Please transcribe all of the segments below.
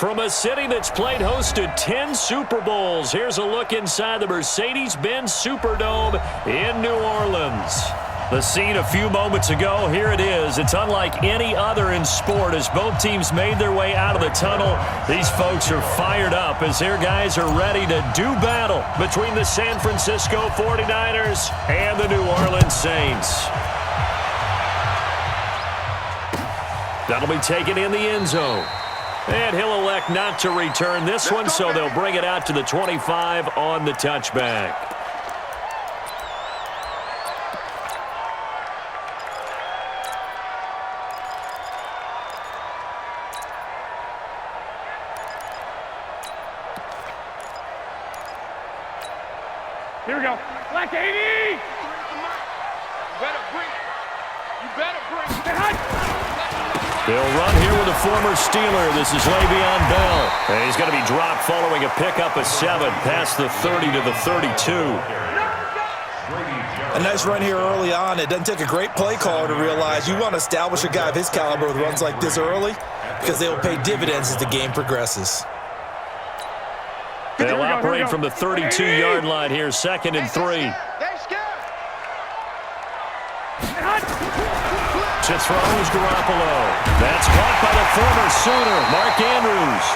From a city that's played host to 10 Super Bowls, here's a look inside the Mercedes-Benz Superdome in New Orleans. The scene a few moments ago, here it is. It's unlike any other in sport as both teams made their way out of the tunnel. These folks are fired up as their guys are ready to do battle between the San Francisco 49ers and the New Orleans Saints. That'll be taken in the end zone. And he'll elect not to return this one, so they'll bring it out to the 25 on the touchback. Here we go. Black 80! You better bring it. You better bring it. They'll run here with a former Steeler. This is Le'Veon Bell. And he's going to be dropped following a pickup of 7 past the 30 to the 32. A nice run here early on. It doesn't take a great play caller to realize you want to establish a guy of his caliber with runs like this early because they will pay dividends as the game progresses. They'll operate from the 32-yard line here, 2nd and 3. To throw is Garoppolo. That's caught by the former Sooner, Mark Andrews.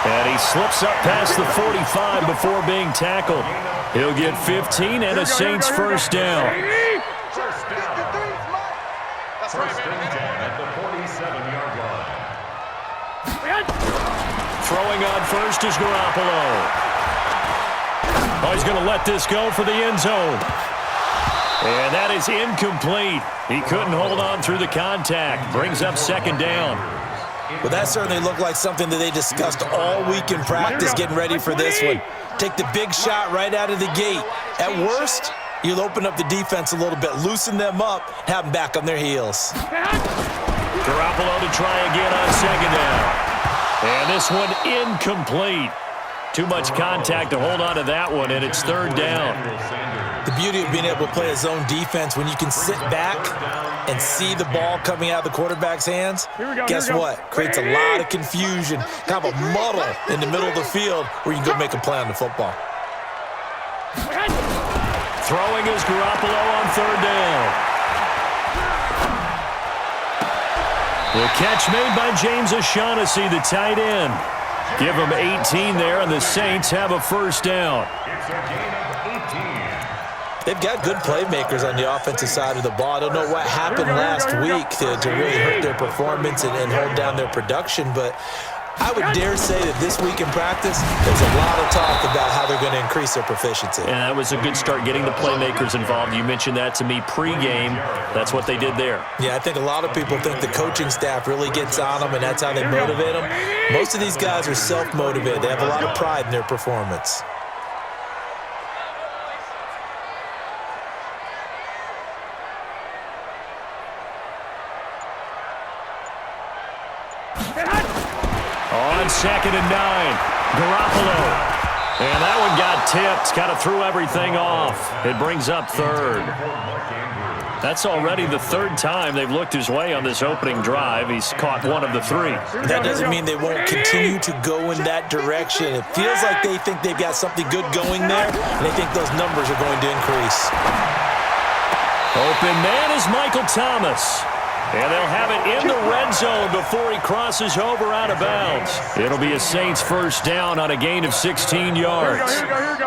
And he slips up past the 45 before being tackled. He'll get 15 and a Saints first down. First down at the 47-yard line. Throwing on first is Garoppolo. Oh, he's going to let this go for the end zone. And that is incomplete. He couldn't hold on through the contact. Brings up 2nd down. Well, that certainly looked like something that they discussed all week in practice getting ready for this one. Take the big shot right out of the gate. At worst, you'll open up the defense a little bit, loosen them up, have them back on their heels. Garoppolo to try again on 2nd down. And this one incomplete. Too much contact to hold on to that one, and it's 3rd down. The beauty of being able to play a zone defense when you can sit back and see the ball coming out of the quarterback's hands, guess what? Creates a lot of confusion, kind of a muddle in the middle of the field where you can go make a play on the football. Throwing is Garoppolo on 3rd down. The catch made by James O'Shaughnessy, the tight end. Give them 18 there, and the Saints have a first down. It's a gain of 18. They've got good playmakers on the offensive side of the ball. I don't know what happened last week to really hurt their performance and hold down their production, but I would dare say that this week in practice, there's a lot of talk about how they're going to increase their proficiency. And that was a good start, getting the playmakers involved. You mentioned that to me pregame. That's what they did there. Yeah, I think a lot of people think the coaching staff really gets on them, and that's how they motivate them. Most of these guys are self-motivated. They have a lot of pride in their performance. On 2nd and 9, Garoppolo. And that one got tipped, kind of threw everything off. It brings up 3rd. That's already the 3rd time they've looked his way on this opening drive. He's caught one of the 3. That doesn't mean they won't continue to go in that direction. It feels like they think they've got something good going there, and they think those numbers are going to increase. Open man is Michael Thomas. And they'll have it in the red zone before he crosses over out of bounds. It'll be a Saints first down on a gain of 16 yards. Here we go.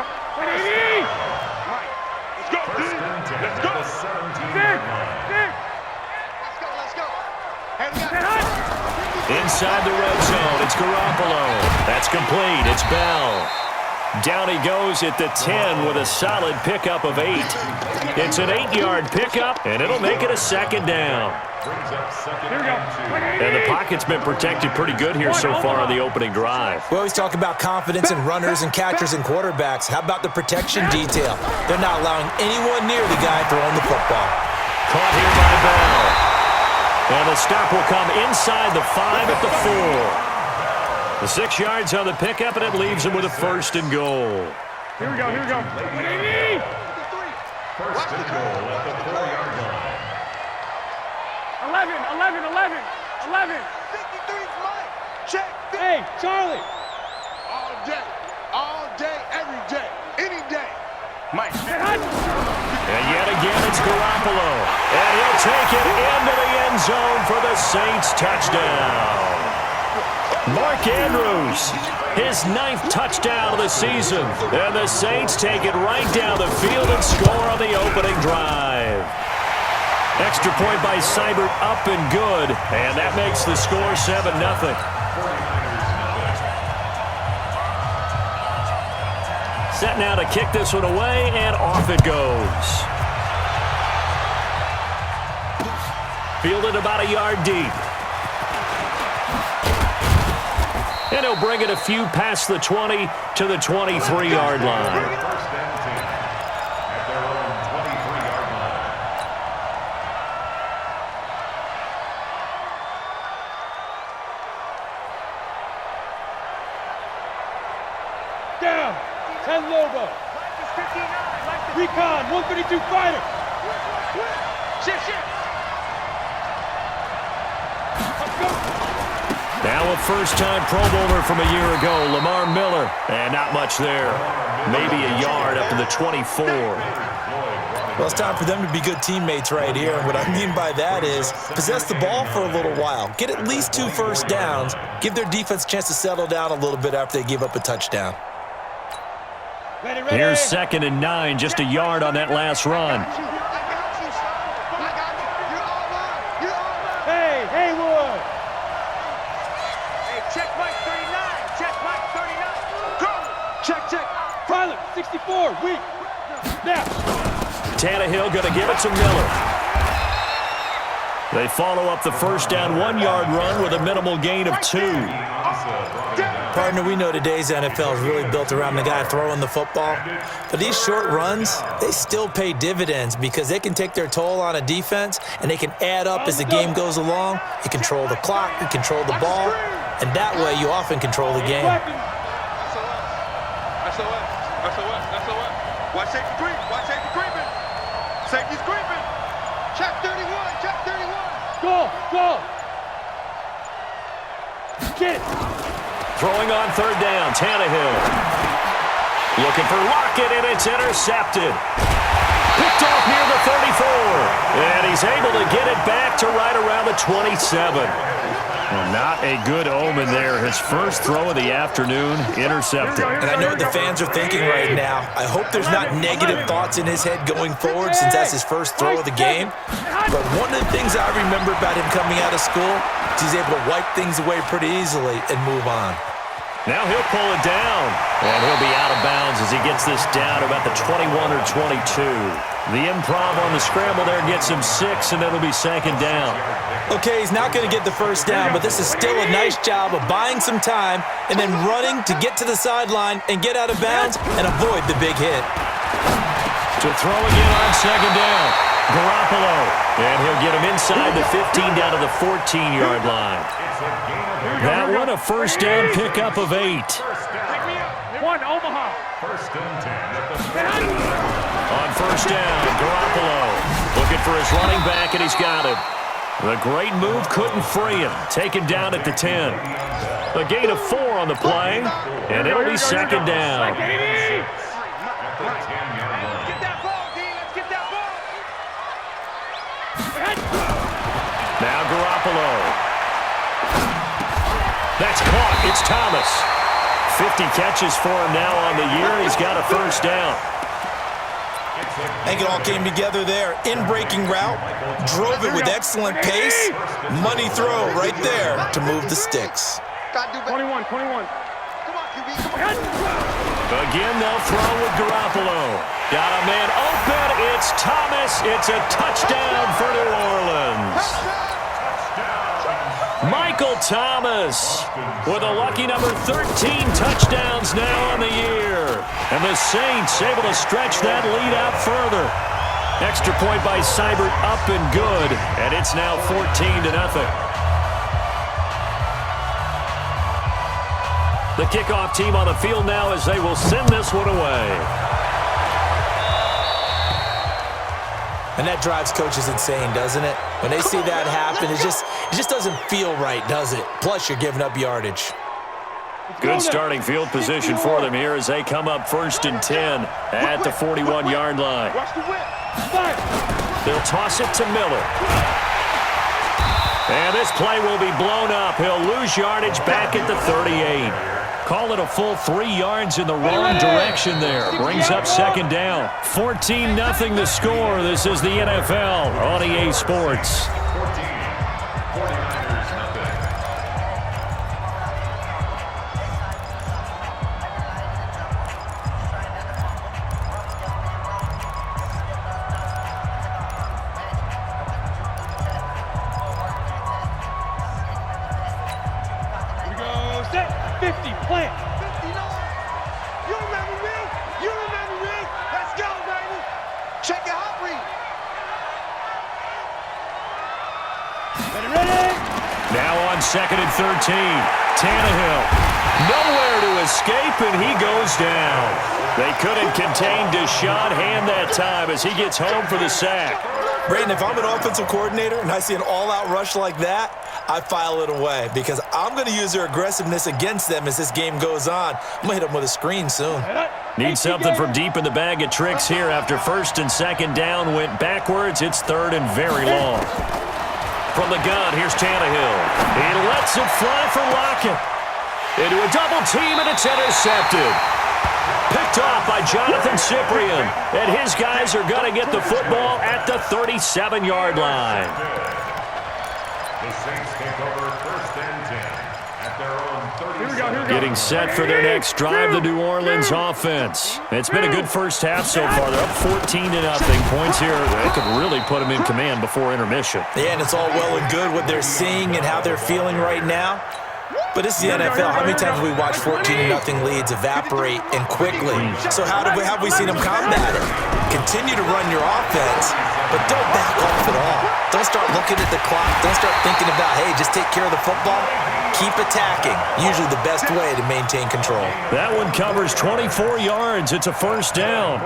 Inside the red zone, it's Garoppolo. That's complete. It's Bell. Down he goes at the 10 with a solid pickup of 8. It's an 8-yard pickup, and it'll make it a 2nd down. And the pocket's been protected pretty good here so far on the opening drive. We always talk about confidence in runners and catchers and quarterbacks. How about the protection detail? They're not allowing anyone near the guy throwing the football. Caught here by Bell. And the stop will come inside the 5 at the 4. The 6 yards on the pickup, and it leaves him with a 1st and goal. Here we go. First and goal at the 4-yard line. 11. 53 is mine. Check. Hey, Charlie! All day, every day, any day. Mike. And yet again, it's Garoppolo. And he'll take it into the end zone for the Saints touchdown. Mark Andrews, his 9th touchdown of the season. And the Saints take it right down the field and score on the opening drive. Extra point by Seibert, up and good. And that makes the score 7-0. Set now to kick this one away, and off it goes. Fielded about a yard deep. And he'll bring it a few past the 20 to the 23-yard line. First and 10 at their own 23-yard line. Down. 10 Lobo. Recon, 132 fighter. Shift. Let's go. Now a first-time Pro Bowler from a year ago, Lamar Miller. And not much there. Maybe a yard up to the 24. Well, it's time for them to be good teammates right here. And what I mean by that is possess the ball for a little while. Get at least 2 first downs. Give their defense a chance to settle down a little bit after they give up a touchdown. Ready. Here's 2nd and 9, just a yard on that last run. Hey, Haywood. Check Mike 39. Check Mike 39. Go. Check. Pilot, 64, weak. Now. Tannehill going to give it to Miller. They follow up the first down 1-yard run with a minimal gain of 2. Partner, we know today's NFL is really built around the guy throwing the football. But these short runs, they still pay dividends because they can take their toll on a defense and they can add up as the game goes along. You control the clock, you control the ball, and that way you often control the game. SOS. Watch safety creeping. Safety's creeping. Check 31. Go. Get it. Throwing on 3rd down, Tannehill. Looking for Lockett, and it's intercepted. Picked off near the 34. And he's able to get it back to right around the 27. Well, not a good omen there. His first throw of the afternoon, intercepted. And I know what the fans are thinking right now. I hope there's not negative thoughts in his head going forward since that's his first throw of the game. But one of the things I remember about him coming out of school is he's able to wipe things away pretty easily and move on. Now he'll pull it down, and he'll be out of bounds as he gets this down to about the 21 or 22. The improv on the scramble there gets him 6, and it'll be 2nd down. Okay, he's not going to get the first down, but this is still a nice job of buying some time and then running to get to the sideline and get out of bounds and avoid the big hit. To throw again on 2nd down, Garoppolo, and he'll get him inside the 15 down to the 14-yard line. That one a first down pickup of 8. 1, Omaha. First and 10 at the On first down, Garoppolo looking for his running back, and he's got him. The great move couldn't free him. Taken down at the 10. A gain of 4 on the play, and it'll be 2nd down. Get that ball, D. Let's get that ball. Now Garoppolo. That's caught. It's Thomas. 50 catches for him now on the year. He's got a first down. I think it all came together there. In-breaking route, drove it with excellent pace. Money throw right there to move the sticks. 21. Come on, QB. Again, they'll throw with Garoppolo. Got a man open. It's Thomas. It's a touchdown for New Orleans. Michael Thomas with a lucky number 13 touchdowns now on the year. And the Saints able to stretch that lead out further. Extra point by Seibert, up and good. And it's now 14-0. The kickoff team on the field now as they will send this one away. And that drives coaches insane, doesn't it? When they see that happen, it just doesn't feel right, does it? Plus, you're giving up yardage. Good starting field position for them here as they come up 1st and 10 at the 41-yard line. Watch the whip. They'll toss it to Miller. And this play will be blown up. He'll lose yardage back at the 38. Call it a full 3 yards in the wrong direction there. Brings up 2nd down. 14-0 the score. This is the NFL on EA Sports. 49ers nothing. Here we go. Set. 50. Plant. 59. You remember me? You remember me? Let's go, baby. Check your hot read. Ready. Now on 2nd and 13. Tannehill. Nowhere to escape, and he goes down. They couldn't contain Deshaun Hand that time as he gets home for the sack. Brandon, if I'm an offensive coordinator and I see an all-out rush like that, I file it away because I'm going to use their aggressiveness against them as this game goes on. I'm going to hit them with a screen soon. Need something from deep in the bag of tricks here after 1st and 2nd down went backwards. It's 3rd and very long. From the gun, here's Tannehill. He lets it fly for Lockett. Into a double team, and it's intercepted. Picked off by Jonathan Cyprien. And his guys are going to get the football at the 37-yard line. The Saints take over 1st and 10 at their own 37. Here we go. Getting set for their next drive, the New Orleans offense. It's been a good first half so far. They're up 14-0. Points here, they could really put them in command before intermission. Yeah, and it's all well and good what they're seeing and how they're feeling right now. But it's the NFL. How many times have we watched 14-0 leads evaporate and quickly? So how have we seen them combat it? Continue to run your offense, but don't back off at all. Don't start looking at the clock. Don't start thinking about, hey, just take care of the football. Keep attacking. Usually the best way to maintain control. That one covers 24 yards. It's a 1st down.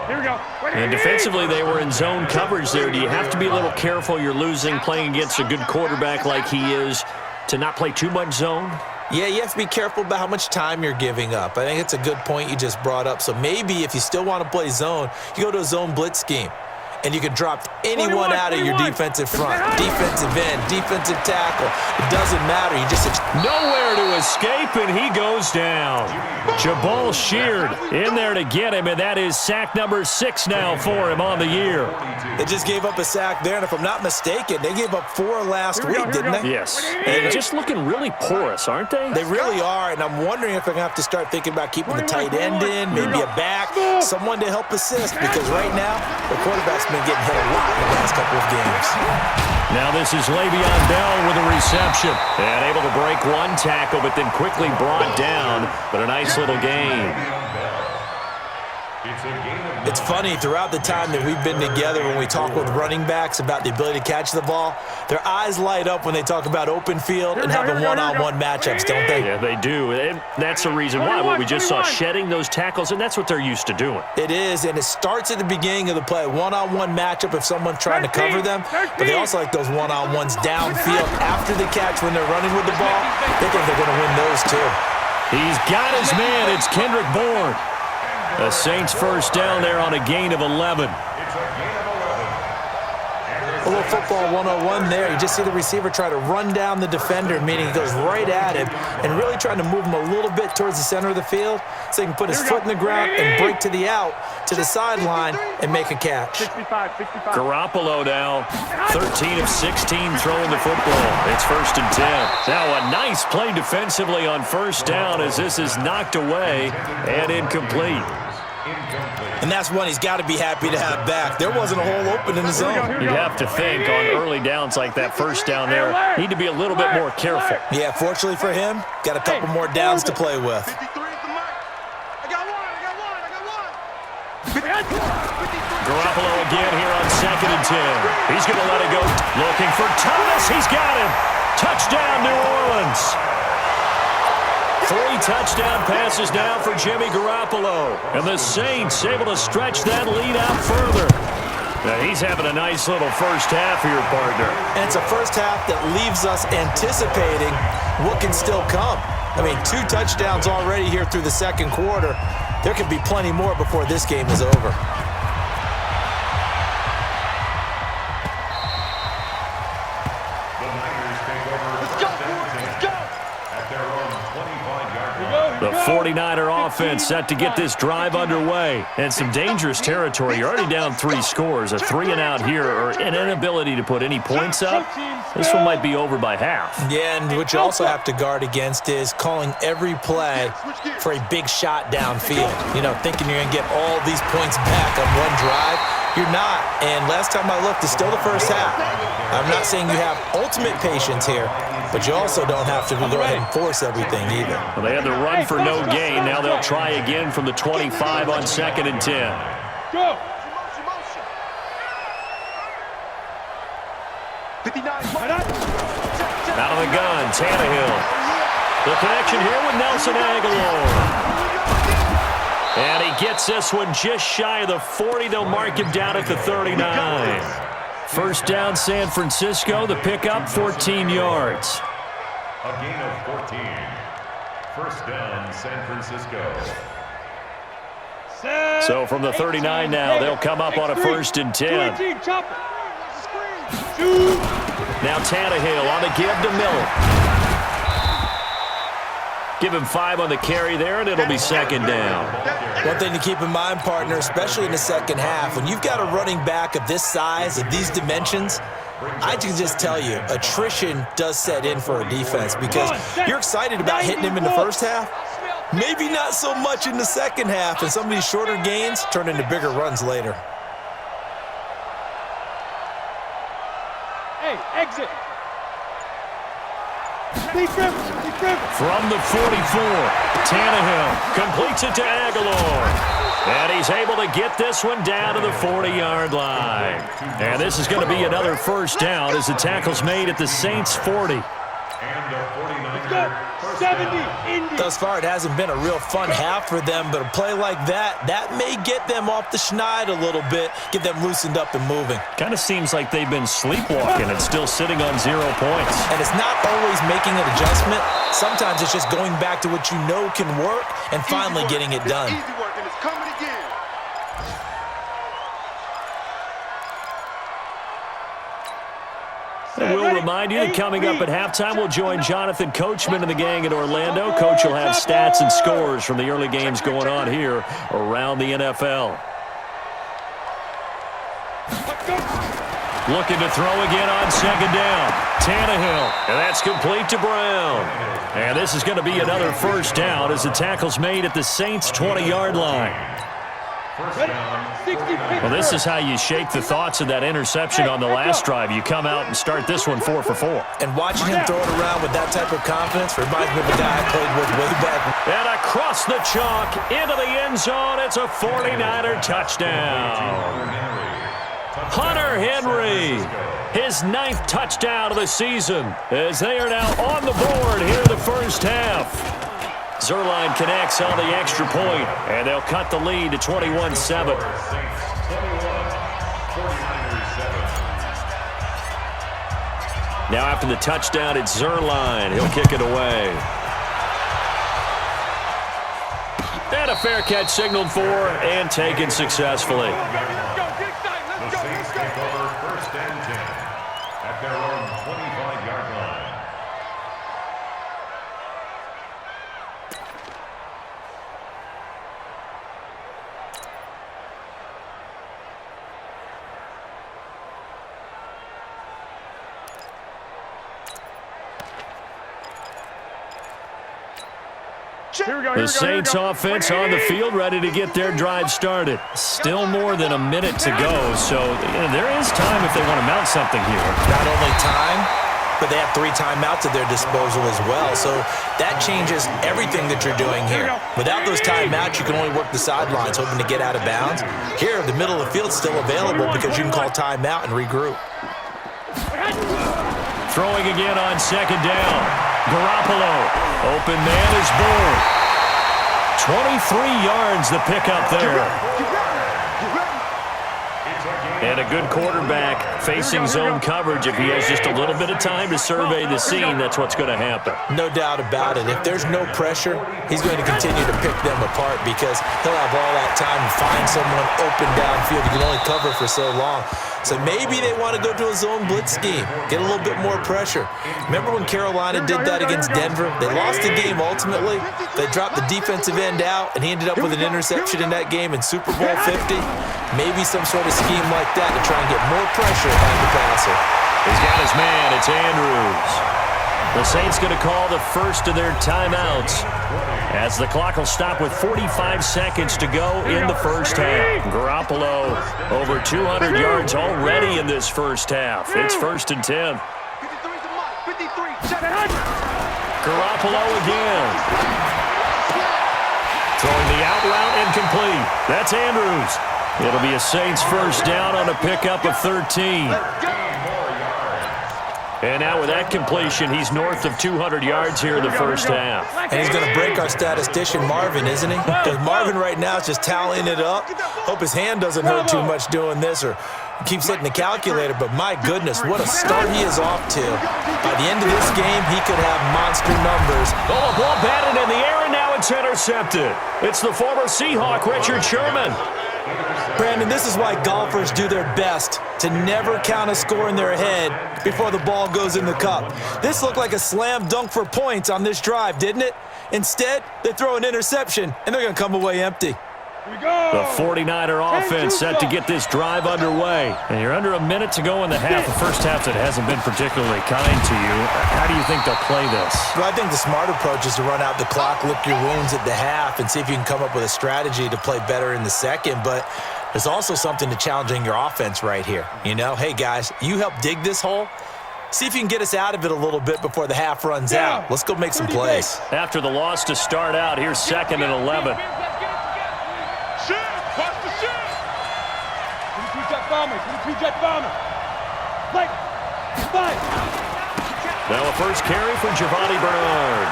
Here we go. And defensively, they were in zone coverage there. Do you have to be a little careful? You're losing, playing against a good quarterback like he is, to not play too much zone? Yeah, you have to be careful about how much time you're giving up. I think it's a good point you just brought up. So maybe if you still want to play zone, you go to a zone blitz scheme. And you can drop anyone out of your defensive front, defensive end, defensive tackle. It doesn't matter. You just nowhere to escape, and he goes down. Jabal Sheard in there to get him, and that is sack number 6 now for him on the year. They just gave up a sack there, and if I'm not mistaken, they gave up 4 last week, didn't they? Yes. And just looking really porous, aren't they? They really are, and I'm wondering if they're going to have to start thinking about keeping the tight end in, maybe a back, someone to help assist, because right now, the quarterback's been getting hit a lot in the last couple of games. Now this is Le'Veon Bell with a reception. And able to break one tackle, but then quickly brought down. But a nice little game. It's funny, throughout the time that we've been together, when we talk with running backs about the ability to catch the ball, their eyes light up when they talk about open field and having one-on-one matchups, don't they? Yeah, they do. And that's the reason why. What we just saw, shedding those tackles, and that's what they're used to doing. It is, and it starts at the beginning of the play. One-on-one matchup if someone's trying to cover them, but they also like those one-on-ones downfield after the catch when they're running with the ball. They think they're going to win those too. He's got his man. It's Kendrick Bourne. The Saints 1st down there on a gain of 11. A little football 101 there. You just see the receiver try to run down the defender, meaning he goes right at him and really trying to move him a little bit towards the center of the field so he can put his foot in the ground and break to the out, to the sideline, and make a catch. 65. Garoppolo now, 13 of 16 throwing the football. It's 1st and 10. Now a nice play defensively on 1st down as this is knocked away and incomplete. And that's one he's got to be happy to have back. There wasn't a hole open in the zone. You have to think on early downs like that 1st down there, need to be a little bit more careful. Yeah, fortunately for him, got a couple more downs to play with. 53 is the mark. I got one. Garoppolo again here on 2nd and 10. He's going to let it go. Looking for Thomas. He's got him. Touchdown, New Orleans. 3 touchdown passes now for Jimmy Garoppolo. And the Saints able to stretch that lead out further. Now he's having a nice little first half here, partner. And it's a first half that leaves us anticipating what can still come. I mean, 2 touchdowns already here through the second quarter. There could be plenty more before this game is over. The 49er offense set to get this drive underway. And some dangerous territory. You're already down 3 scores. A 3-and-out here or an inability to put any points up. This one might be over by half. Yeah, and what you also have to guard against is calling every play for a big shot downfield. You know, thinking you're going to get all these points back on one drive. You're not. And last time I looked, it's still the first half. I'm not saying you have ultimate patience here, but you also don't have to go ahead and force everything either. Well, they had the run for no gain. Now they'll try again from the 25 on 2nd and 10. Go. 59. Out of the gun, Tannehill. The connection here with Nelson Aguilar. And he gets this one just shy of the 40. They'll mark him down at the 39. First down, San Francisco. The pickup, 14 yards. A gain of 14. First down, San Francisco. So from the 39 now, they'll come up on a 1st and 10. Now Tannehill on the give to Miller. Give him 5 on the carry there, and it'll be 2nd down. One thing to keep in mind, partner, especially in the second half, when you've got a running back of this size, of these dimensions, I can just tell you, attrition does set in for a defense because you're excited about hitting him in the first half. Maybe not so much in the second half, and some of these shorter gains turn into bigger runs later. Hey, exit. From the 44, Tannehill completes it to Aguilar. And he's able to get this one down to the 40-yard line. And this is going to be another first down as the tackle's made at the Saints' 40. And the 49er. 70, Indy. Thus far, it hasn't been a real fun half for them, but a play like that may get them off the schneid a little bit, get them loosened up and moving. Kind of seems like they've been sleepwalking and still sitting on 0 points. And it's not always making an adjustment. Sometimes it's just going back to what you know can work and finally getting it done. Easy work, and it's coming again. And we'll remind you that coming up at halftime, we'll join Jonathan Coachman and the gang in Orlando. Coach will have stats and scores from the early games going on here around the NFL. Looking to throw again on 2nd down. Tannehill, and that's complete to Brown. And this is going to be another first down as the tackle's made at the Saints' 20-yard line. Well, this is how you shake the thoughts of that interception on the last drive. You come out and start this one 4 for 4. And watching him throw it around with that type of confidence reminds me of a guy I played with way back. And across the chalk, into the end zone, it's a 49er touchdown. Hunter Henry, his 9th touchdown of the season, as they are now on the board here in the first half. Zuerlein connects on the extra point, and they'll cut the lead to 21-7. Now after the touchdown, it's Zuerlein. He'll kick it away. And a fair catch signaled for and taken successfully. The Saints take over 1st and 10 at their own 25-yard line. The Saints offense on the field, ready to get their drive started. Still more than a minute to go, so there is time if they want to mount something here. Not only time, but they have 3 timeouts at their disposal as well, so that changes everything that you're doing here. Without those timeouts, you can only work the sidelines, hoping to get out of bounds. Here, the middle of the field's still available because you can call timeout and regroup. Throwing again on 2nd down. Garoppolo, open man is Bull. 23 yards the pickup there. It's a gain And a good quarterback facing zone coverage. If he has just a little bit of time to survey the scene, that's what's going to happen. No doubt about it. If there's no pressure, he's going to continue to pick them apart because he'll have all that time to find someone open downfield. He can only cover for so long. So maybe they want to go to a zone blitz scheme, get a little bit more pressure. Remember when Carolina did that against Denver? They lost the game ultimately. They dropped the defensive end out, and he ended up with an interception in that game in Super Bowl 50. Maybe some sort of scheme like that to try and get more pressure on the passer. He's got his man. It's Andrews. The Saints going to call the first of their timeouts as the clock will stop with 45 seconds to go in the first half. Garoppolo over 200 yards already in this first half. It's 1st and 10. 53, Garoppolo again. Throwing the out route incomplete. That's Andrews. It'll be a Saints first down on a pickup of 13. And now with that completion, he's north of 200 yards here in the first half. And he's going to break our statistician Marvin, isn't he? Because Marvin right now is just tallying it up. Hope his hand doesn't hurt too much doing this or keeps hitting the calculator. But my goodness, what a start he is off to. By the end of this game, he could have monster numbers. Oh, a ball batted in the air, and now it's intercepted. It's the former Seahawk, Richard Sherman. Brandon, this is why golfers do their best to never count a score in their head before the ball goes in the cup. This looked like a slam dunk for points on this drive, didn't it? Instead, they throw an interception, and they're going to come away empty. The 49er offense set to get this drive underway. And you're under a minute to go in the half. The first half that hasn't been particularly kind to you. How do you think they'll play this? Well, I think the smart approach is to run out the clock, lick your wounds at the half, and see if you can come up with a strategy to play better in the second. But there's also something to challenging your offense right here. You know, hey, guys, you help dig this hole. See if you can get us out of it a little bit before the half runs out. Let's go make some plays. After the loss to start out, here's 2nd and 11. Now a first carry for Giovanni Bernard.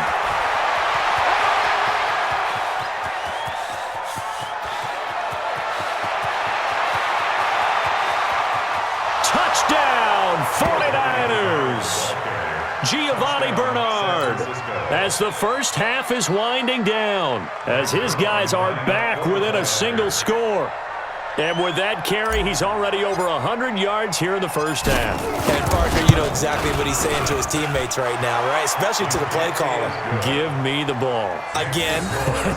Touchdown, 49ers. Giovanni Bernard, as the first half is winding down, as his guys are back within a single score. And with that carry, he's already over 100 yards here in the first half. And, Parker, you know exactly what he's saying to his teammates right now, right? Especially to the play caller. Give me the ball. Again,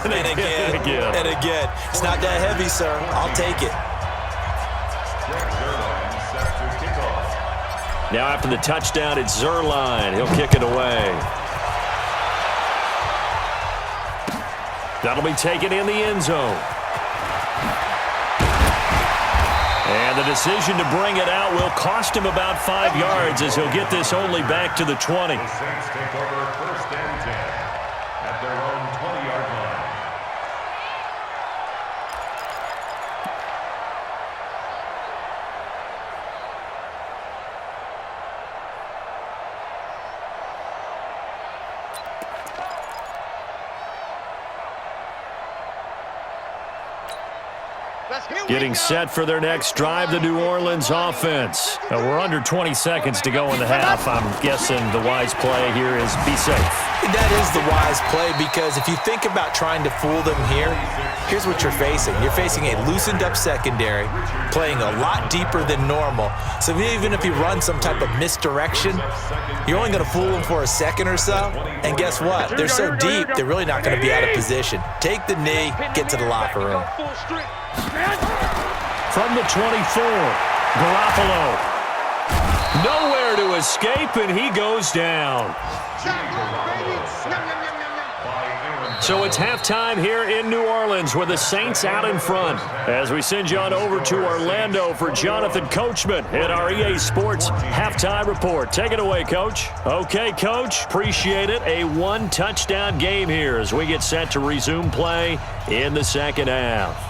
and again, again. and again. It's not that heavy, sir. I'll take it. Now after the touchdown, it's Zerline. He'll kick it away. That'll be taken in the end zone. And the decision to bring it out will cost him about 5 yards as he'll get this only back to the 20. The Saints take over 1st and 10 at their own 20-yard line. Getting set for their next drive, the New Orleans offense. We're under 20 seconds to go in the half. I'm guessing the wise play here is be safe. That is the wise play because if you think about trying to fool them here, here's what you're facing. You're facing a loosened up secondary, playing a lot deeper than normal. So even if you run some type of misdirection, you're only going to fool them for a second or so. And guess what? They're so deep, they're really not going to be out of position. Take the knee, get to the locker room. From the 24, Garoppolo. Nowhere to escape, and he goes down. So it's halftime here in New Orleans with the Saints out in front. As we send you on over to Orlando for Jonathan Coachman at our EA Sports Halftime Report. Take it away, Coach. Okay, Coach. Appreciate it. A one-touchdown game here as we get set to resume play in the second half.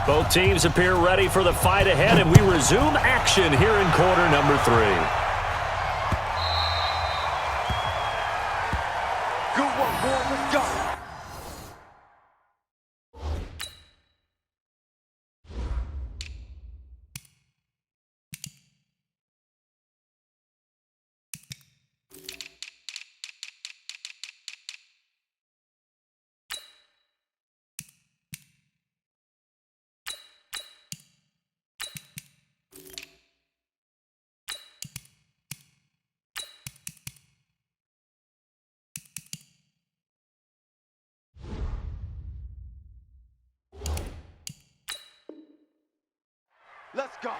Both teams appear ready for the fight ahead, and we resume action here in quarter number 3. go.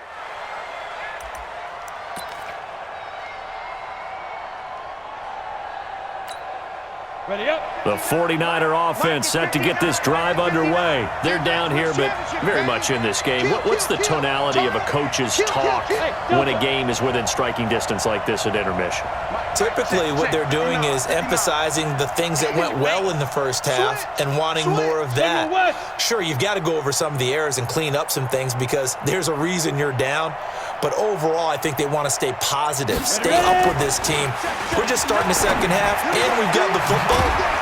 Ready up. The 49er offense set to get this drive underway. They're down here, but very much in this game. What's the tonality of a coach's talk when a game is within striking distance like this at intermission? Typically, what they're doing is emphasizing the things that went well in the first half and wanting more of that. Sure, you've got to go over some of the errors and clean up some things because there's a reason you're down. But overall, I think they want to stay positive, stay up with this team. We're just starting the second half, and we've got the football.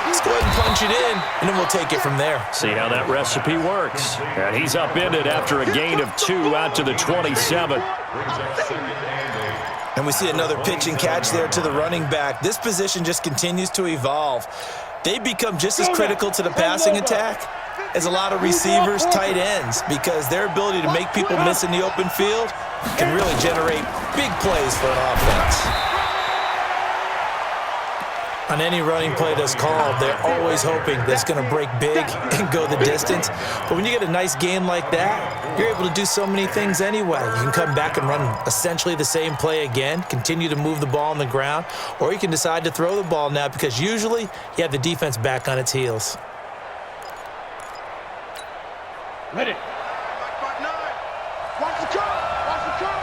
Let's go ahead and punch it in, and then we'll take it from there. See how that recipe works. And he's upended after a gain of 2 out to the 27. And we see another pitch and catch there to the running back. This position just continues to evolve. They become just as critical to the passing attack as a lot of receivers, tight ends, because their ability to make people miss in the open field can really generate big plays for an offense. On any running play that's called, they're always hoping that it's going to break big and go the distance. But when you get a nice game like that, you're able to do so many things anyway. You can come back and run essentially the same play again, continue to move the ball on the ground, or you can decide to throw the ball now because usually you have the defense back on its heels. Ready. Watch the curl. Watch the curl.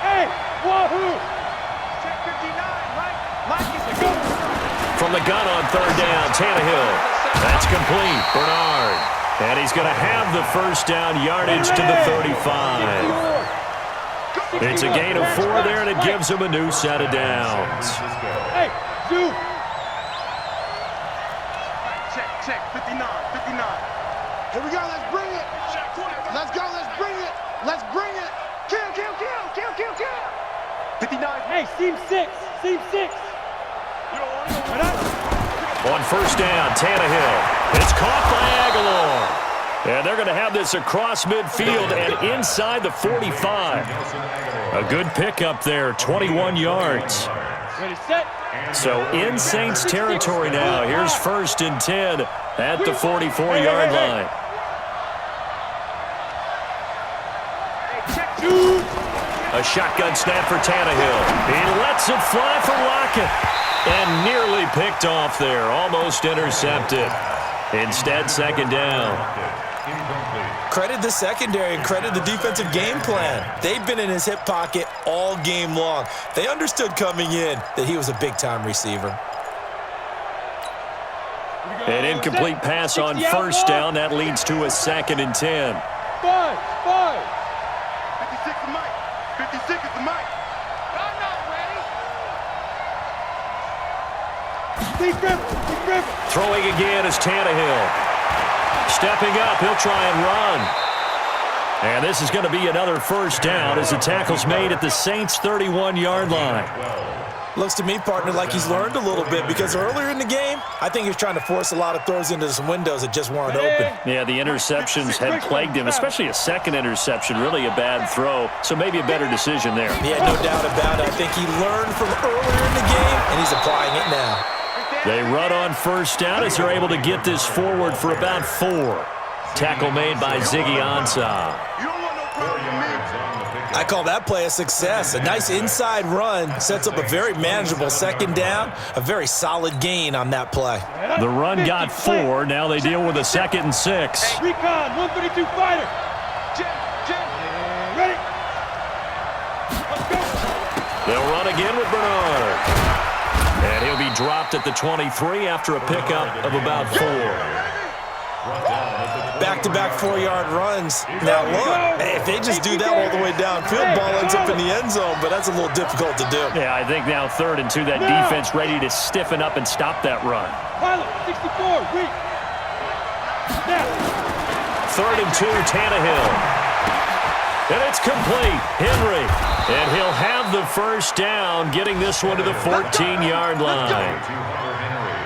Hey, wahoo! Check 59. Mike is a good. From the gun on third down, Tannehill. That's complete. Bernard. And he's going to have the first down yardage to the 35. It's a gain of 4 there, and it gives him a new set of downs. Hey, dude. Check 59. 59. Here we go. Let's bring it. Let's go. Let's bring it. Let's bring it. Kill. 59. Hey, seam 6. Seam 6. Right up. On first down, Tannehill. It's caught by Aguilar. And they're going to have this across midfield and inside the 45. A good pickup there, 21 yards. Ready, set. So in Saints territory now. Here's first and 10 at the 44-yard line. A shotgun snap for Tannehill. He lets it fly for Lockett. And nearly picked off there. Almost intercepted. Instead, second down. Credit the secondary and credit the defensive game plan. They've been in his hip pocket all game long. They understood coming in that he was a big-time receiver. An incomplete pass on first down. That leads to a second and 10. 5. 56 is Mike. 56 is the Mike. I'm not ready. Deep grip. Throwing again is Tannehill. Stepping up, he'll try and run. And this is going to be another first down as the tackle's made at the Saints' 31-yard line. Looks to me, partner, like he's learned a little bit because earlier in the game, I think he was trying to force a lot of throws into some windows that just weren't open. Yeah, the interceptions had plagued him, especially a second interception, really a bad throw. So maybe a better decision there. Yeah, no doubt about it. I think he learned from earlier in the game, and he's applying it now. They run on first down as they're able to get this forward for about 4. Tackle made by Ziggy Ansah. You don't want no problem with me. I call that play a success. A nice inside run sets up a very manageable second down, a very solid gain on that play. The run got 4. Now they deal with a second and 6. Recon, 132 fighter. Jim. Ready. Let's go. They'll run again with Bernard. And he'll be dropped at the 23 after a pickup of about 4. Back-to-back 4-yard runs. Now look, if they just do that all the way downfield, ball ends up in the end zone, but that's a little difficult to do. Yeah, I think now 3rd and 2, that defense ready to stiffen up and stop that run. Pilot, 64, weak. Now. 3rd and 2, Tannehill. And it's complete. Henry. And he'll have the first down, getting this one to the 14-yard line.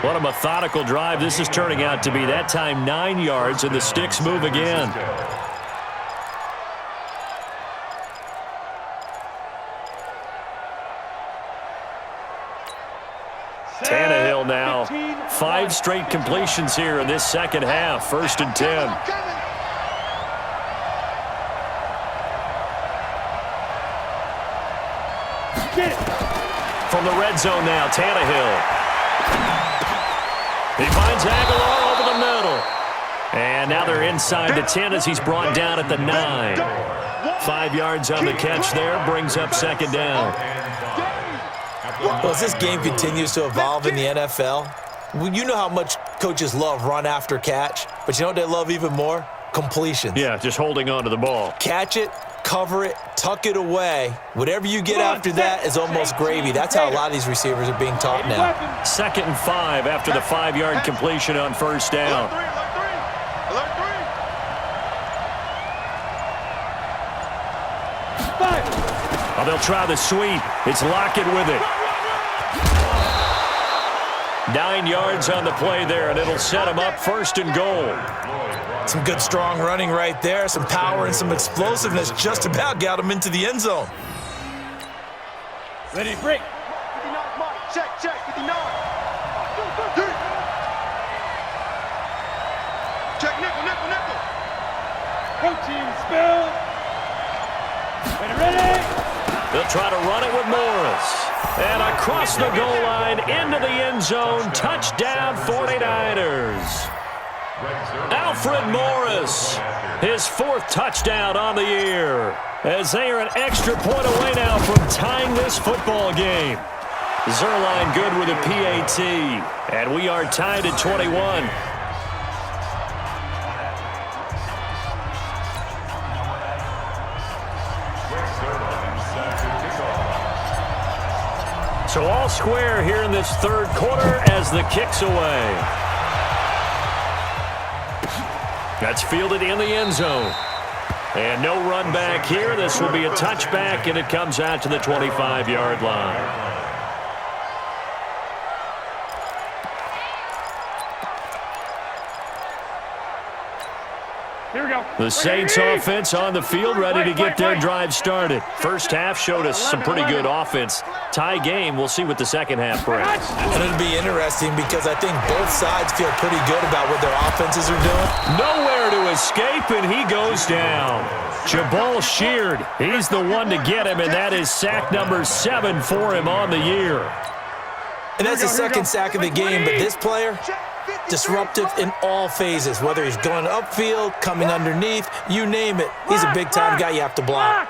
What a methodical drive this is turning out to be. That time 9 yards, and the sticks move again. Tannehill now. 5 straight completions here in this second half. 1st and 10. Get it. From the red zone now, Tannehill. He finds Aguilar over the middle. And now they're inside the 10 as he's brought down at the 9. 5 yards on the catch there, brings up second down. Well, as this game continues to evolve in the NFL, you know how much coaches love run after catch, but you know what they love even more? Completions. Yeah, just holding on to the ball. Catch it, cover it, tuck it away. Whatever you get after that is almost gravy. That's how a lot of these receivers are being taught now. 2nd and 5 after the 5-yard completion on first down. Oh, they'll try the sweep. It's Lockett with it. 9 yards on the play there, and it'll set him up 1st and goal. Some good, strong running right there. Some power and some explosiveness just about got him into the end zone. Ready, break. 59, Mike. Check, 59. Check, nickel. Protein spill. Ready. They'll try to run it with Morris. And across the goal line into the end zone. Touchdown 49ers. Alfred Morris, his 4th touchdown on the year, as they are an extra point away now from tying this football game. Zerline good with a PAT, and we are tied at 21. So all square here in this 3rd quarter as the kick's away. That's fielded in the end zone. And no run back here. This will be a touchback, and it comes out to the 25-yard line. Here we go. The Saints offense on the field, ready to get their drive started. First half showed us some pretty good offense. Tie game. We'll see what the second half brings. And it'll be interesting because I think both sides feel pretty good about what their offenses are doing. Nowhere to escape, and he goes down. Jabal Sheard, he's the one to get him, and that is sack number 7 for him on the year. And that's the second sack of the game, but this player, disruptive in all phases, whether he's going upfield, coming underneath, you name it. He's a big-time guy you have to block.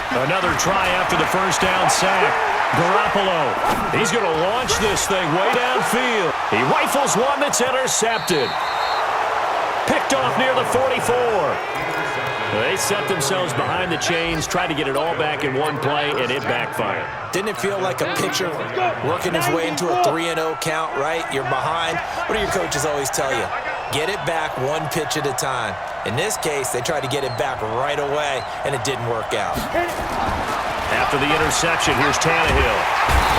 Another try after the first down sack. Garoppolo, he's going to launch this thing way downfield. He rifles one that's intercepted. Picked off near the 44. They set themselves behind the chains, tried to get it all back in one play, and it backfired. Didn't it feel like a pitcher working his way into a 3-0 count, right? You're behind. What do your coaches always tell you? Get it back one pitch at a time. In this case, they tried to get it back right away, and it didn't work out. After the interception, here's Tannehill.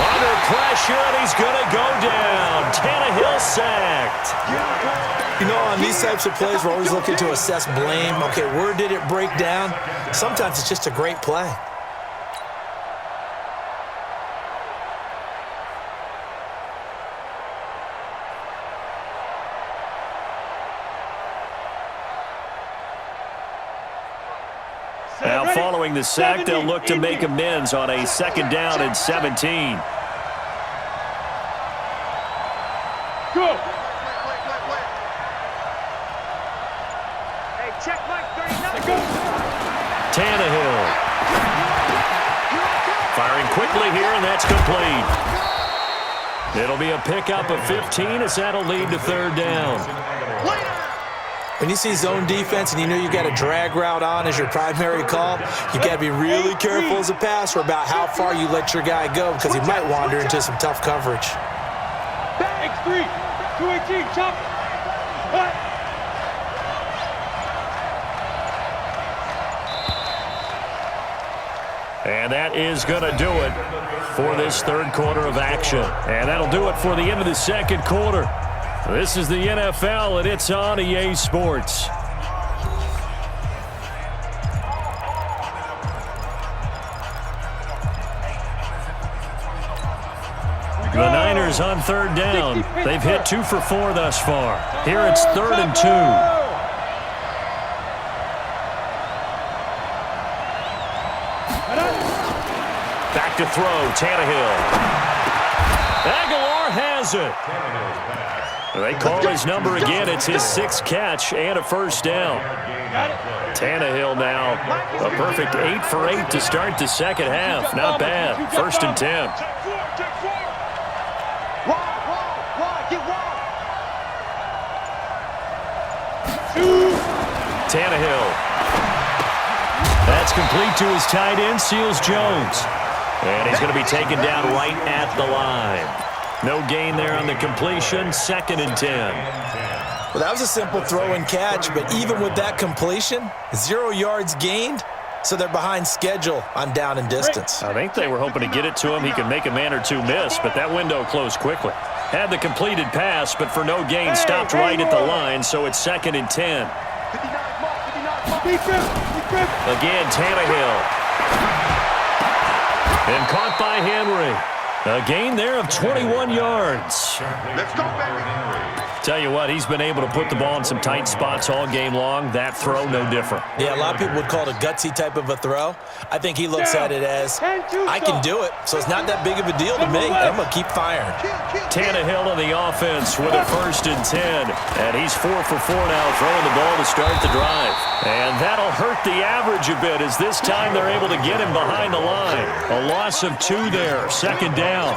Under pressure, and he's going to go down. Tannehill sacked. You know, on these types of plays, we're always looking to assess blame. Okay, where did it break down? Sometimes it's just a great play. Now, following the sack, they'll look to make amends on a 2nd down and 17. Go. Hey, check Mike 39. Tannehill. Firing quickly here, and that's complete. It'll be a pickup of 15 as that'll lead to 3rd down. When you see zone defense and you know you've got a drag route on as your primary call, you've got to be really careful as a passer about how far you let your guy go because he might wander into some tough coverage. X3, 218, chop. And that is going to do it for this 3rd quarter of action. And that'll do it for the end of the 2nd quarter. This is the NFL, and it's on EA Sports. The Niners on 3rd down. They've hit 2 for 4 thus far. Here it's 3rd and 2. back to throw. Tannehill. Aguilar has it. They call his number again. It's his 6th catch and a first down. Tannehill now a perfect 8 for 8 to start the second half. Not bad. 1st and 10. Tannehill. That's complete to his tight end, Seals Jones. And he's going to be taken down right at the line. No gain there on the completion. 2nd and 10. Well, that was a simple throw and catch, but even with that completion, 0 yards gained, so they're behind schedule on down and distance. I think they were hoping to get it to him. He could make a man or two miss, but that window closed quickly. Had the completed pass, but for no gain, stopped right at the line, so it's 2nd and 10. Again, Tannehill. And caught by Henry. A gain there of 21 yards. Let's go, baby. Tell you what, he's been able to put the ball in some tight spots all game long. That throw, no different. Yeah, a lot of people would call it a gutsy type of a throw. I think he looks at it as, I can do it, so it's not that big of a deal to me. I'm going to keep firing. Tannehill on the offense with a 1st and 10. And he's 4 for 4 now, throwing the ball to start the drive. And that'll hurt the average a bit as this time they're able to get him behind the line. A loss of 2 there, 2nd down.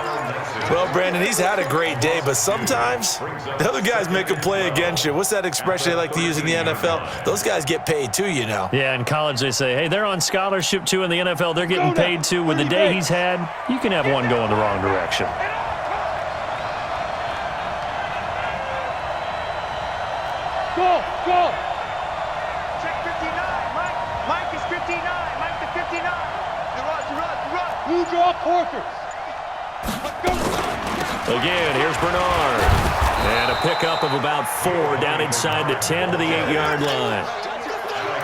Well, Brandon, he's had a great day, but sometimes the other guys make a play against you. What's that expression they like to use in the NFL? Those guys get paid too, you know. Yeah, in college they say, hey, they're on scholarship too. In the NFL, they're getting paid too. With the day he's had, you can have one going the wrong direction. Go. Check 59. Mike is 59. Mike to 59. You run. You draw quarters. Again, here's Bernard. And a pickup of about 4 down inside the 10 to the 8-yard line.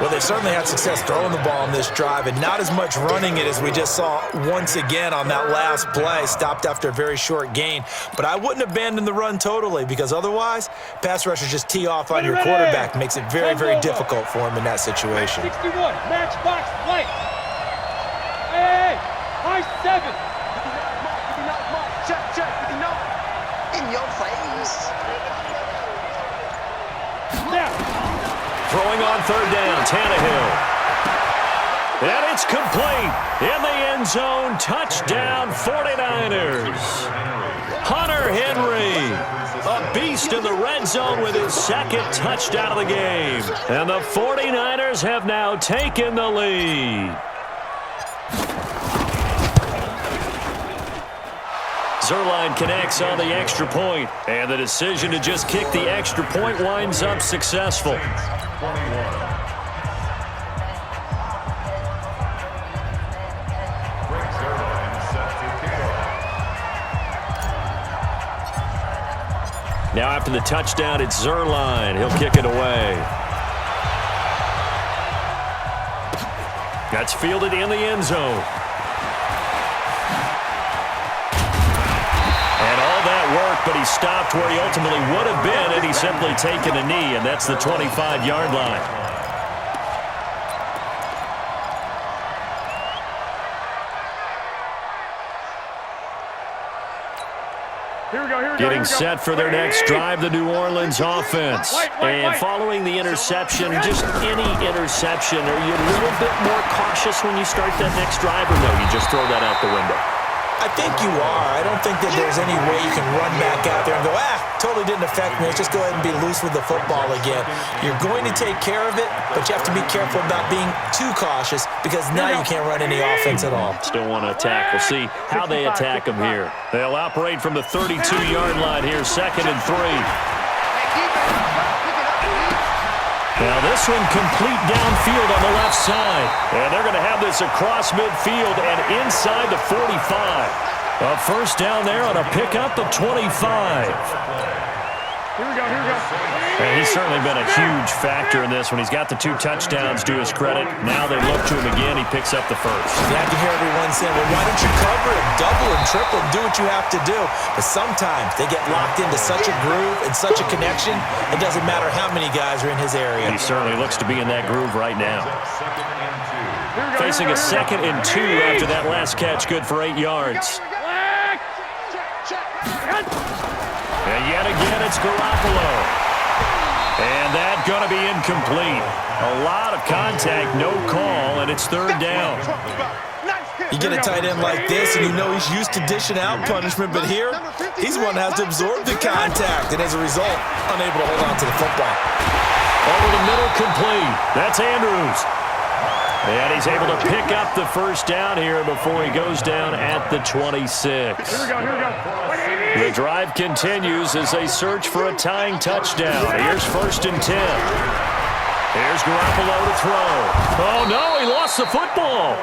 Well, they certainly had success throwing the ball on this drive and not as much running it as we just saw once again on that last play. Stopped after a very short gain. But I wouldn't abandon the run totally because otherwise, pass rushers just tee off on your quarterback. Makes it very, very difficult for him in that situation. 61, match box, blank. Hey, high 7. Check, 59. In your face. Now. Throwing on 3rd down, Tannehill. And it's complete. In the end zone, touchdown 49ers. Hunter Henry, a beast in the red zone with his 2nd touchdown of the game. And the 49ers have now taken the lead. Zerline connects on the extra point, and the decision to just kick the extra point winds up successful. Now after the touchdown, it's Zerline. He'll kick it away. That's fielded in the end zone. But he stopped where he ultimately would have been had he simply taken a knee, and that's the 25-yard line. Here we go. Getting set for their next drive, the New Orleans offense. And following the interception, just any interception, are you a little bit more cautious when you start that next drive, or no, you just throw that out the window? I think you are. I don't think that there's any way you can run back out there and go, totally didn't affect me. Let's just go ahead and be loose with the football again. You're going to take care of it, but you have to be careful about being too cautious because now you can't run any offense at all. Still want to attack. We'll see how they attack him here. They'll operate from the 32-yard line here, 2nd and 3. Now this one complete downfield on the left side. And they're going to have this across midfield and inside the 45. A first down there on a pickup of 25. Here we go. And he's certainly been a huge factor in this when he's got the 2 touchdowns to his credit. Now they look to him again. He picks up the first. Yeah, I can hear everyone saying, well, why don't you cover him, double him, triple him, do what you have to do. But sometimes they get locked into such a groove and such a connection, it doesn't matter how many guys are in his area. He certainly looks to be in that groove right now. 2nd and 2. Facing a 2nd and 2 after that last catch, good for 8 yards. And yet again, it's Garoppolo. And that's going to be incomplete. A lot of contact, no call, and it's 3rd down. You get a tight end like this, and you know he's used to dishing out punishment, but here, he's the one that has to absorb the contact, and as a result, unable to hold on to the football. Over the middle, complete. That's Andrews. And he's able to pick up the 1st down here before he goes down at the 26. Here we go. The drive continues as they search for a tying touchdown. Here's 1st and 10. Here's Garoppolo to throw. Oh, no, he lost the football.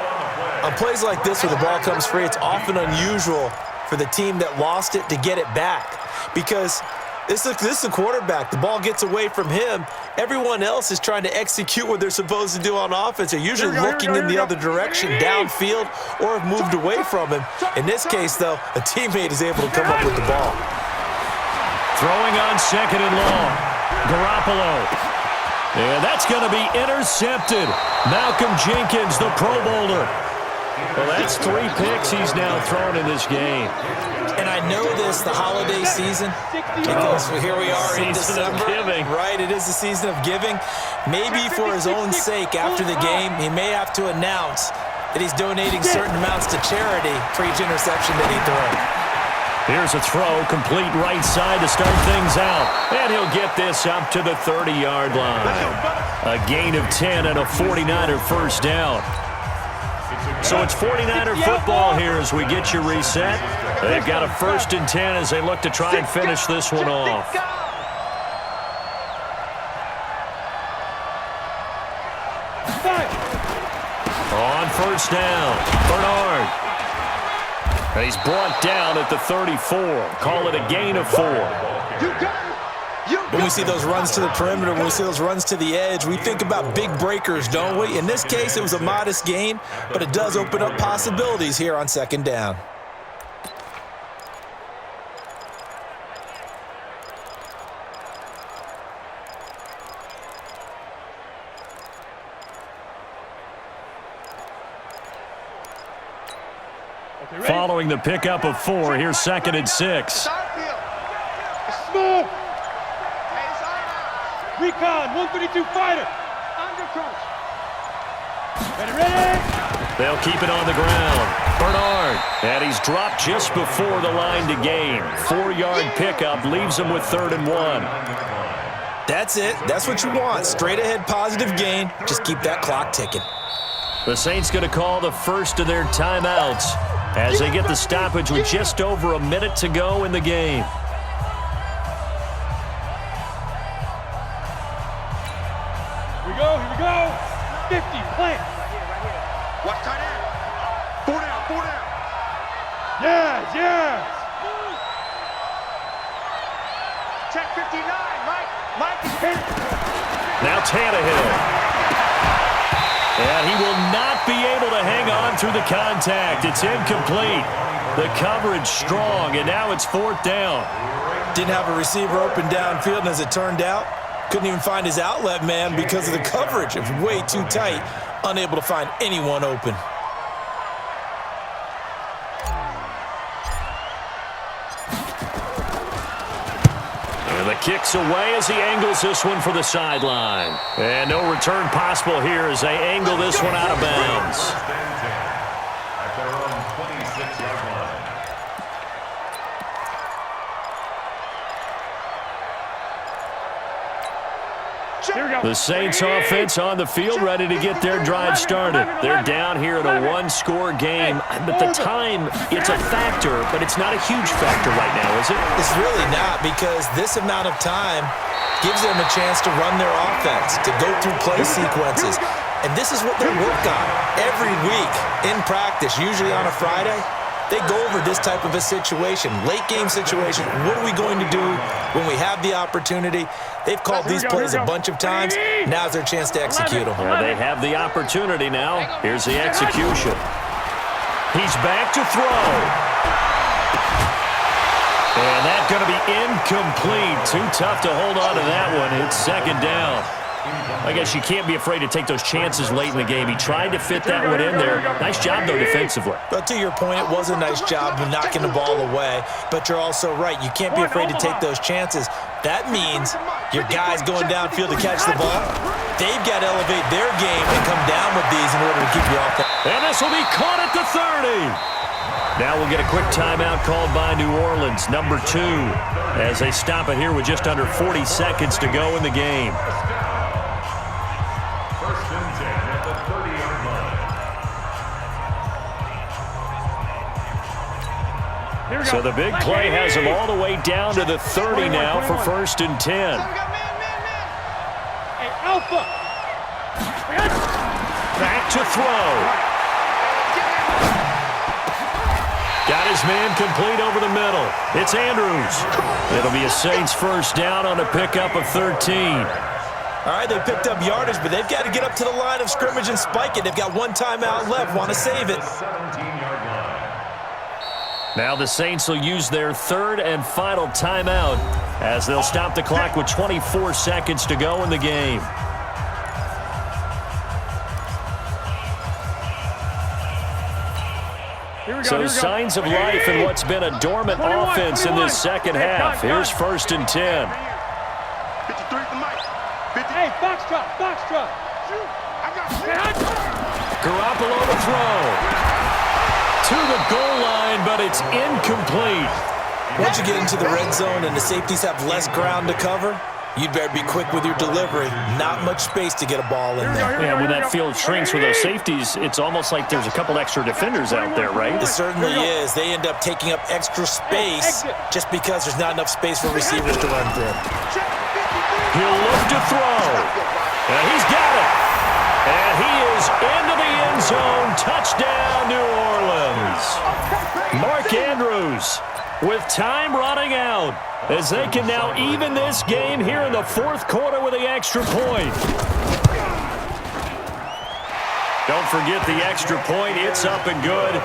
On plays like this where the ball comes free, it's often unusual for the team that lost it to get it back because this is the quarterback. The ball gets away from him. Everyone else is trying to execute what they're supposed to do on offense. They're usually looking in the other direction, downfield, or have moved away from him. In this case, though, a teammate is able to come up with the ball. Throwing on 2nd and long. Garoppolo. And that's going to be intercepted. Malcolm Jenkins, the Pro Bowler. Well, that's 3 picks he's now thrown in this game. And I know this, the holiday season, because here we are in December, right? It is the season of giving. Maybe for his own sake, after the game, he may have to announce that he's donating certain amounts to charity for each interception that he throws. Here's a throw, complete right side to start things out. And he'll get this up to the 30-yard line. A gain of 10 and a 49er 1st down. So it's 49er football here as we get you reset. They've got a 1st and 10 as they look to try and finish this one off. On 1st down, Bernard. He's brought down at the 34. Call it a gain of 4. When we see those runs to the perimeter, when we see those runs to the edge, we think about big breakers, don't we? In this case, it was a modest gain, but it does open up possibilities here on 2nd down. Following the pickup of 4, here's 2nd and 6. Recon, 132 fighter. Under crunch. Ready. They'll keep it on the ground. Bernard. And he's dropped just before the line to gain. 4-yard pickup leaves him with 3rd and 1. That's it. That's what you want. Straight ahead positive gain. Just keep that clock ticking. The Saints going to call the first of their timeouts as they get the stoppage with just over a minute to go in the game. Here we go. 50, plant. Watch tight end. 4 down. Yes. Check 59, Mike is hit. Now Tannehill. And he will not be able to hang on through the contact. It's incomplete. The coverage strong, and now it's 4th down. Didn't have a receiver open downfield, and as it turned out, couldn't even find his outlet man because of the coverage. It was way too tight, unable to find anyone open. And the kick's away as he angles this one for the sideline. And no return possible here as they angle this one out of bounds. At their own 26-yard line. The Saints offense on the field ready to get their drive started. They're down here in a 1-score game. But the time, it's a factor, but it's not a huge factor right now, is it? It's really not, because this amount of time gives them a chance to run their offense, to go through play sequences. And this is what they work on every week in practice, usually on a Friday. They go over this type of a situation, late game situation. What are we going to do when we have the opportunity? They've called these plays a bunch of times. Now's their chance to execute them. Well, they have the opportunity now. Here's the execution. He's back to throw. And that's going to be incomplete. Too tough to hold on to that one. It's 2nd down. I guess you can't be afraid to take those chances late in the game. He tried to fit that one in there. Nice job, though, defensively. But to your point, it was a nice job of knocking the ball away. But you're also right. You can't be afraid to take those chances. That means your guys going downfield to catch the ball, they've got to elevate their game and come down with these in order to keep you off. And this will be caught at the 30. Now we'll get a quick timeout called by New Orleans, number 2, as they stop it here with just under 40 seconds to go in the game. First and 10 at the 30-yard line. So the big play has them all the way down to the 30 now for first and 10. Hey, Alpha. Back to throw. Got his man complete over the middle. It's Andrews. It'll be a Saints first down on a pickup of 13. All right, they picked up yardage, but they've got to get up to the line of scrimmage and spike it. They've got one timeout left. Want to save it. 17-yard line. Now the Saints will use their third and final timeout as they'll stop the clock with 24 seconds to go in the game. So signs of life in what's been a dormant offense in this second half. Here's first and 10. 53 to Mike. Hey, box drop. Garoppolo to throw. To the goal line, but it's incomplete. Once you get into the red zone and the safeties have less ground to cover, you'd better be quick with your delivery. Not much space to get a ball in there. Yeah, when that field shrinks with those safeties, it's almost like there's a couple extra defenders out there, right? It certainly is. They end up taking up extra space just because there's not enough space for receivers to run through. He'll look to throw. And he's got it. And he is into the end zone. Touchdown, New Orleans. Mark Andrews with time running out as they can now even this game here in the fourth quarter with the extra point. Don't forget the extra point. It's up and good.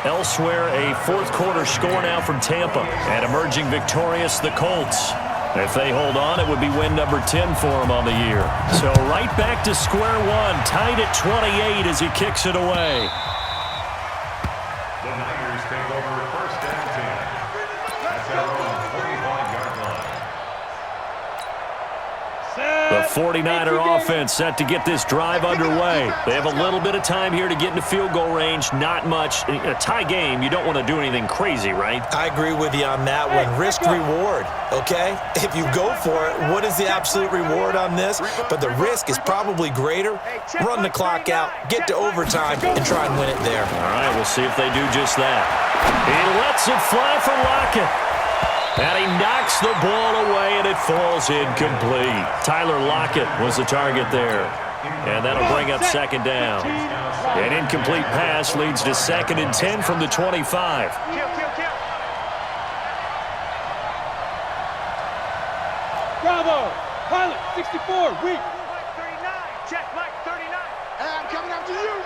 Elsewhere, a fourth quarter score now from Tampa. And emerging victorious, the Colts. If they hold on, it would be win number 10 for them on the year. So right back to square one, tied at 28 as he kicks it away. The Niners take over first and 10. That's their own 45-yard line. The 49er offense set to get this drive underway. They have a little bit of time here to get into field goal range. Not much. A tie game, you don't want to do anything crazy, right? I agree with you on that one. Risk-reward, okay? If you go for it, what is the absolute reward on this? But the risk is probably greater. Run the clock out, get to overtime, and try and win it there. All right, we'll see if they do just that. He lets it fly for Lockett. And he knocks the ball away, and it falls incomplete. Tyler Lockett was the target there. And that'll bring up second down. An incomplete pass leads to second and 10 from the 25. Bravo. Pilot, 64, weak. 39. Check Mike 39. Hey, I'm coming after you.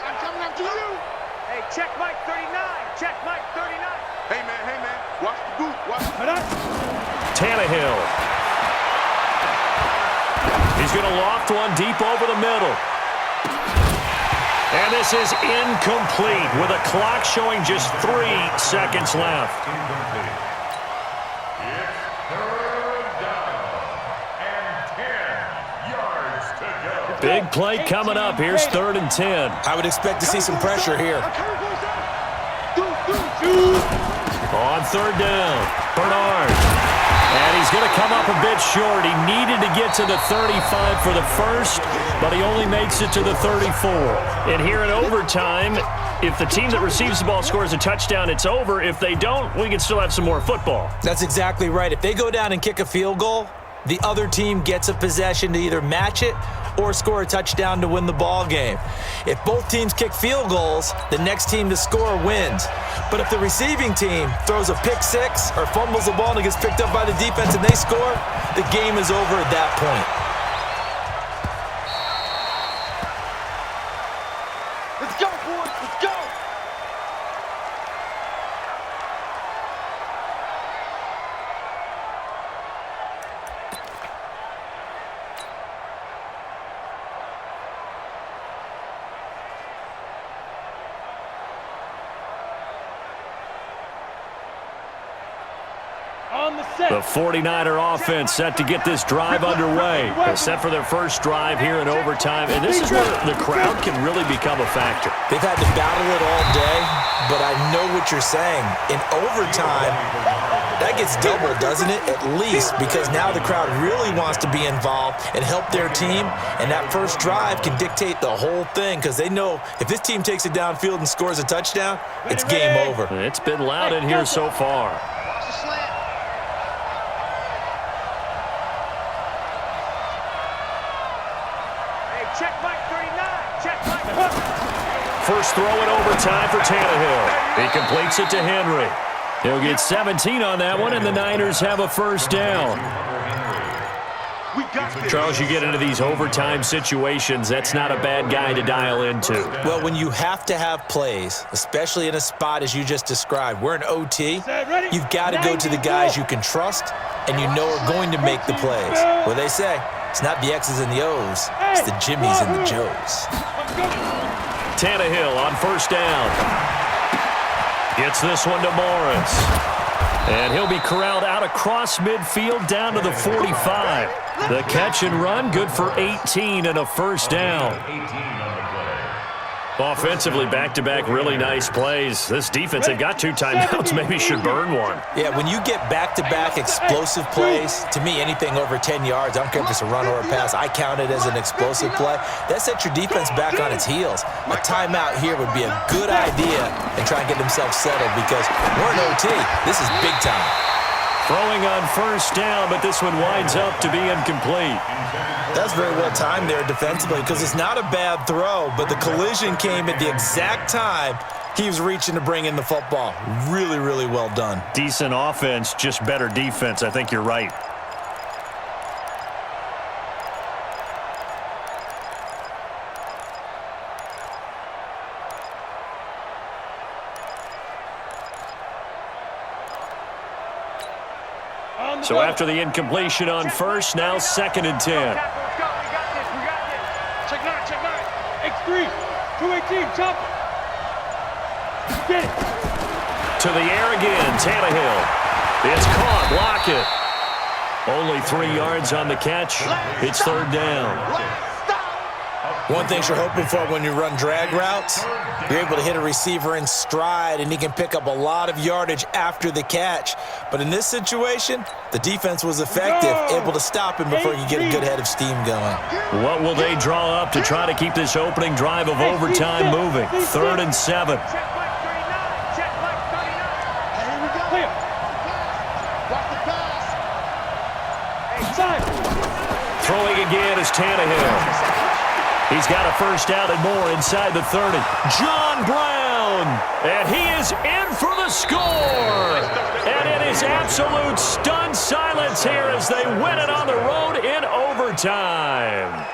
Hey, check Mike 39. Check Mike 39. Hey, man. Watch the boot. Tannehill. He's going to loft one deep over the middle. And this is incomplete with a clock showing just 3 seconds left. Incomplete. It's third down and 10 yards to go. Big play coming up. Here's third and 10. I would expect to see some pressure here. On third down, Bernard. And he's going to come up a bit short. He needed to get to the 35 for the first, but he only makes it to the 34. And here in overtime, if the team that receives the ball scores a touchdown, it's over. If they don't, we can still have some more football. That's exactly right. If they go down and kick a field goal, the other team gets a possession to either match it or score a touchdown to win the ball game. If both teams kick field goals, the next team to score wins. But if the receiving team throws a pick six or fumbles the ball and it gets picked up by the defense and they score, the game is over at that point. Let's go, boys. Let's go. The 49er offense set to get this drive underway. They're set for their first drive here in overtime, and this is where the crowd can really become a factor. They've had to battle it all day, but I know what you're saying. In overtime, that gets doubled, doesn't it? At least, because now the crowd really wants to be involved and help their team, and that first drive can dictate the whole thing because they know if this team takes it downfield and scores a touchdown, it's game over. It's been loud in here so far. Check Mike 39. Check Mike. First throw in overtime for Tannehill. He completes it to Henry. He'll get 17 on that one, and the Niners have a first down. Charles, you get into these overtime situations, that's not a bad guy to dial into. Well, when you have to have plays, especially in a spot as you just described, we're in OT, you've got to go to the guys you can trust and you know are going to make the plays. Well, they say, it's not the X's and the O's, it's the Jimmies and the Joes. Tannehill on first down. Gets this one to Morris. And he'll be corralled out across midfield down to the 45. The catch and run, good for 18 and a first down. Offensively, back-to-back really nice plays. This defense, they've got 2 timeouts, maybe should burn one. Yeah, when you get back-to-back explosive plays, to me, anything over 10 yards, I don't care if it's a run or a pass, I count it as an explosive play. That sets your defense back on its heels. A timeout here would be a good idea and try and get themselves settled because we're in OT. This is big time. Throwing on first down, but this one winds up to be incomplete. That's very well timed there defensively because it's not a bad throw, but the collision came at the exact time he was reaching to bring in the football. Really, really well done. Decent offense, just better defense. I think you're right. So after the incompletion on first, now 2nd and 10. We got this. Check 9, check 9. X3, 218, chop. Get it. To the air again, Tannehill. It's caught, block it. Only 3 yards on the catch. It's 3rd down. One thing you're hoping for when you run drag routes, you're able to hit a receiver in stride, and he can pick up a lot of yardage after the catch. But in this situation, the defense was effective, able to stop him before you get a good head of steam going. What will they draw up to try to keep this opening drive of overtime moving? 3rd and 7. Check Mike 39. Check Mike 39. Here we go. Clear. Watch the pass. Side. Throwing again is Tannehill. He's got a first down and more inside the 30. John Brown, and he is in for the score. And it is absolute stunned silence here as they win it on the road in overtime.